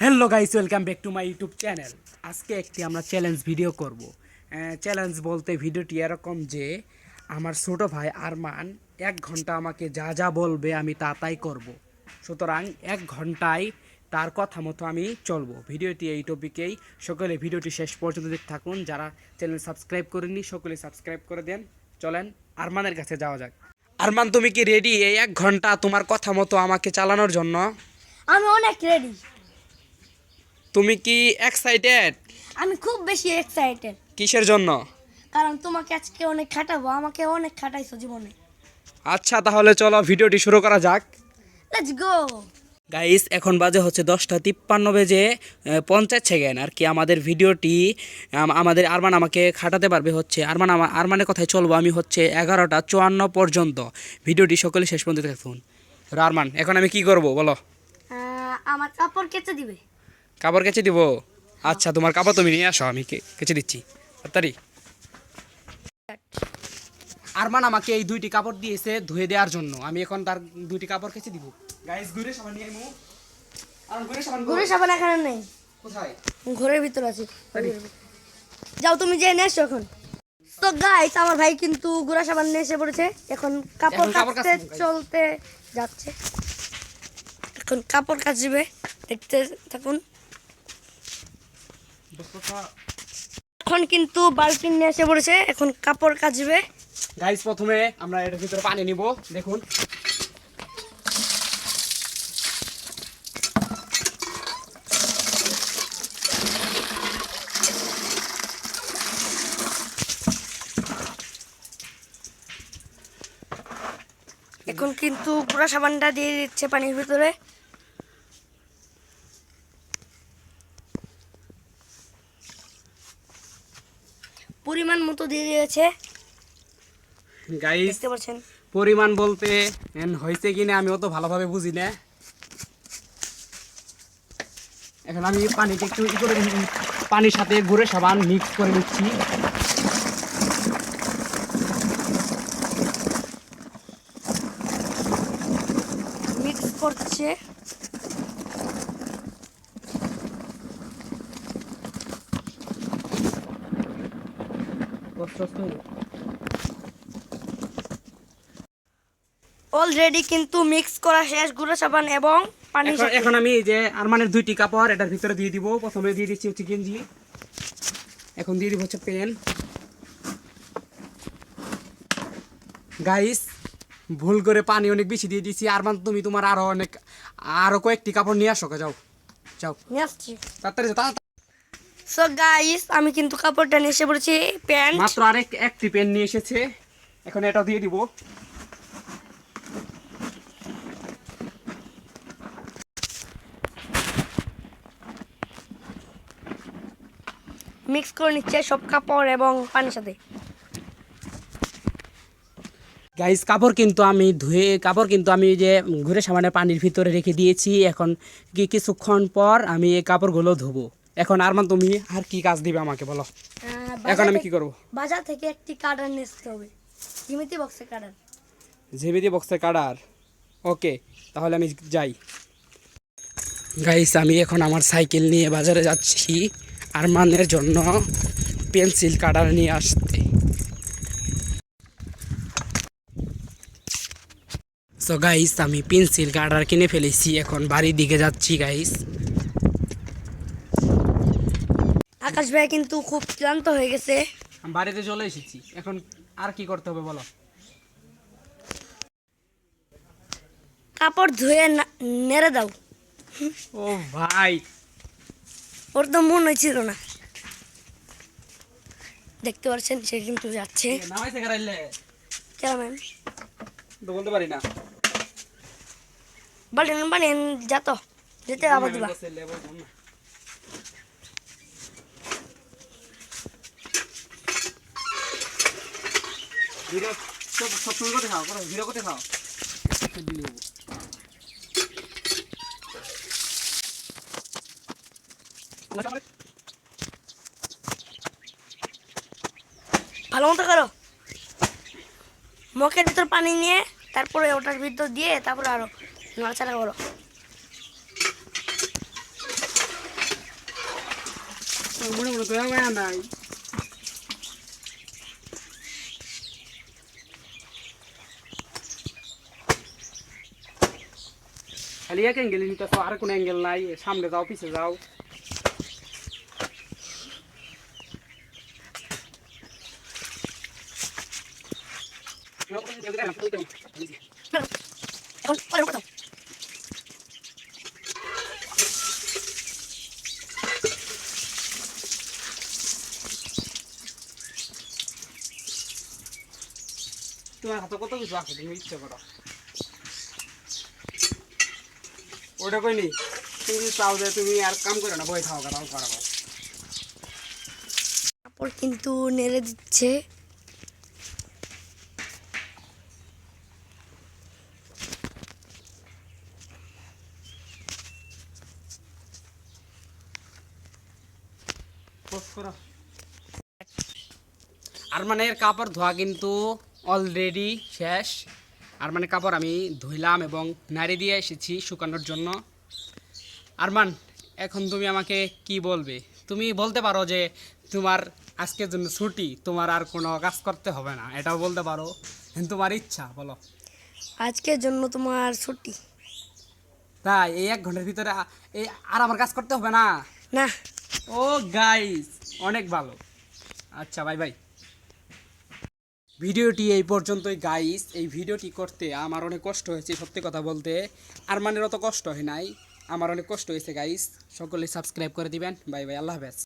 Hello guys, welcome back to my YouTube channel. আজকে একটি আমরা চ্যালেঞ্জ ভিডিও করব। চ্যালেঞ্জ বলতে ভিডিওটি এরকম যে আমার ছোট ভাই আরমান 1 ঘন্টা আমাকে যা যা বলবে আমি তা তাই করব। সুতরাং 1 ঘন্টায় তার কথা মতো আমি চলবো। ভিডিওটি এই টপিকেই। সকলে ভিডিওটি শেষ পর্যন্ত দেখতে থাকুন। যারা চ্যানেল সাবস্ক্রাইব করেননি সকলে সাবস্ক্রাইব করে দেন। চলেন আরমানের কাছে যাওয়া যাক। আরমান, তুমি কি রেডি এই 1 ঘন্টা তোমার কথা মতো আমাকে চালানোর জন্য? আমি অনেক রেডি। তুমি কি এক্সাইটেড? আমি খুব বেশি এক্সাইটেড, কিসের জন্য? কারণ তোমাকে আজকে অনেক খাটাবো। আমাকে অনেক খাটাইছো জীবনে। আচ্ছা, তাহলে চলো ভিডিওটি শুরু করা যাক। Let's go. গাইস, এখন বাজে হচ্ছে 10:53 বেজে 50 সেকেন্ড আর কি। আমাদের ভিডিওটি আমাদের আরমান আমাকে খাটাতে পারবে হচ্ছে আরমানের কথায় চলবো আমি হচ্ছে 11:54 পর্যন্ত। ভিডিওটি সকলে শেষ পর্যন্ত দেখুন। আরমান, এখন আমি কি করব বলো? আমার কাপড় কেচে দিবে। কাপড় কেচে দিব? আচ্ছা, তোমার কাপড় তুমি নিয়ে আসো, আমি কেচে দিচ্ছি তাড়াতাড়ি। আরমান আমাকে এই 2টি কাপড় দিয়েছে ধুয়ে দেওয়ার জন্য। আমি এখন তার 2টি কাপড় কেচে দিব। গাইস, ঘুরে সাবান নিয়ে আইমু। আর ঘরে সাবান এখানে নেই, কোথায়? ঘরের ভিতর আছে। যাও তুমি যে নিয়ে এসো এখন। তো গাইস, আমার ভাই কিন্তু গুড়া সাবান নিয়ে এসে পড়েছে। এখন কাপড় কাচতে চলতে যাচ্ছে। এখন কাপড় কাচবে, দেখতে থাকুন। এখন কিন্তু বালতি নিয়ে এসে পড়েছে। এখন কাপড় কাচবে। গাইস, প্রথমে আমরা এর ভিতরে পানি নিব। দেখুন, এখন কিন্তু গুঁড়া সাবানটা দিয়ে দিচ্ছে পানির ভিতরে। পরিমাণ মতো দিয়ে দিয়েছে। গাইস, দেখতে পাচ্ছেন পরিমাণ বলতে হয়েছে কিনা আমি অত ভালোভাবে বুঝি না। এখন আমি পানিটা একটু করে পানির সাথে গুঁড়ো সাবান মিক্স করে নিচ্ছি। মিক্স করছে। অলরেডি কিন্তু মিক্স করা শেষ গুঁড়ো সাবান এবং পানি। এখন আমি এই যে আরমানের 2টি কাপড় এটার ভিতরে দিয়ে দিব। প্রথমে দিয়ে দিচ্ছি হচ্ছে গেঞ্জি, এখন দিয়ে দিব হচ্ছে প্যান্ট। গাইস, ভুল করে পানি অনেক বেশি দিয়ে দিয়েছি। আরমান, তুমি তোমার আরো কয়েকটি কাপড় নিয়ে আসো। যাও যাও নিয়ে আসছি। তাড়াতাড়ি যাও, তাড়াতাড়ি। সো গাইস, আমি কিন্তু কাপড়টা নিয়ে এসে পড়েছি। প্যান্ট মাত্র একটি প্যান্ট নিয়ে এসেছে। এখন এটাও দিয়ে দিব। মিক্স করে নিচ্ছে সব কাপড় এবং পানির সাথে। গাইস, কাপড় কিন্তু আমি যে ঘুরে সাবানে পানির ভিতরে রেখে দিয়েছি। এখন কিছুক্ষণ পর আমি এই কাপড়গুলো ধোবো। এখন আরমান, তুমি আর কি কাজ দিবে আমাকে বলো? এখন আমি কি করব? বাজার থেকে একটি কার্ডার নিয়ে আসতে হবে। জিমিতি বক্সের কার্ডার। জেবিডি বক্সের কাটার। ওকে, তাহলে আমি যাই। গাইস, আমি এখন আমার সাইকেল নিয়ে বাজারে যাচ্ছি আরমানের জন্য পেন্সিল কাটার নিয়ে আসতে। সো গাইস, আমি পেন্সিল কাটার কিনে ফেলেছি। এখন বাড়ির দিকে যাচ্ছি গাইস। আকাশ ভাই কিন্তু খুব ক্লান্ত হয়ে গেছে। আমি বাড়িতে চলে এসেছি। এখন আর কি করতে হবে বলো? কাপড় ধুয়ে নেড়ে দাও। ও ভাই, ওর তো মন হয়েছিল না। দেখতে পাচ্ছেন সে কিন্তু যাচ্ছে। নামাইছে গারাইলে কেমন তো বলতে পারি না। বাড়ি বাড়ি যাত যেতে আবার দিবা। ভিডিও সব তুমি করতে খাও, ভিডিও করতে খাও। ভালো মতো করো। মুখের ভিতর পানি নিয়ে তারপরে ওটার ভিতর দিয়ে তারপরে আরো নাড়াচাড়া করো। মনে মনে তো মায়া নাই। খালি এক অ্যাঙ্গেল নিতে আর কোনো অ্যাঙ্গেল নাই, সামনে যাও পিছে যাও। তোমার হাতে কত কিছু আছে, তুমি ইচ্ছে করো ওটা কইনি। তুমি চাও যে তুমি আর কাম করো না, বই খাও কাটাও করাবো। কাপড় কিন্তু নেড়ে দিচ্ছে। আর মানে এর কাপড় ধোয়া কিন্তু অলরেডি শেষ। আর মানে কাপড় আমি ধুইলাম এবং নাড়ি দিয়ে এসেছি শুকানোর জন্য। আরমান, এখন তুমি আমাকে কি বলবে? তুমি বলতে পারো যে তোমার আজকের জন্য ছুটি, তোমার আর কোনো কাজ করতে হবে না, এটাও বলতে পারো। কিন্তু তোমার ইচ্ছা বলো। আজকের জন্য তোমার ছুটি। তাই এই 1 ঘন্টার ভিতরে এই আর আমার কাজ করতে হবে না? না। ও গাইস, অনেক ভালো। আচ্ছা, বাই বাই। ভিডিওটি এই পর্যন্তই গাইস। এই ভিডিওটি করতে আমার অনেক কষ্ট হয়েছে, সত্যি কথা বলতে। আরমানের অত কষ্ট হয় নাই, আমার অনেক কষ্ট হয়েছে গাইস। সকলে সাবস্ক্রাইব করে দিবেন। বাই বাই, আল্লাহ হাফেজ।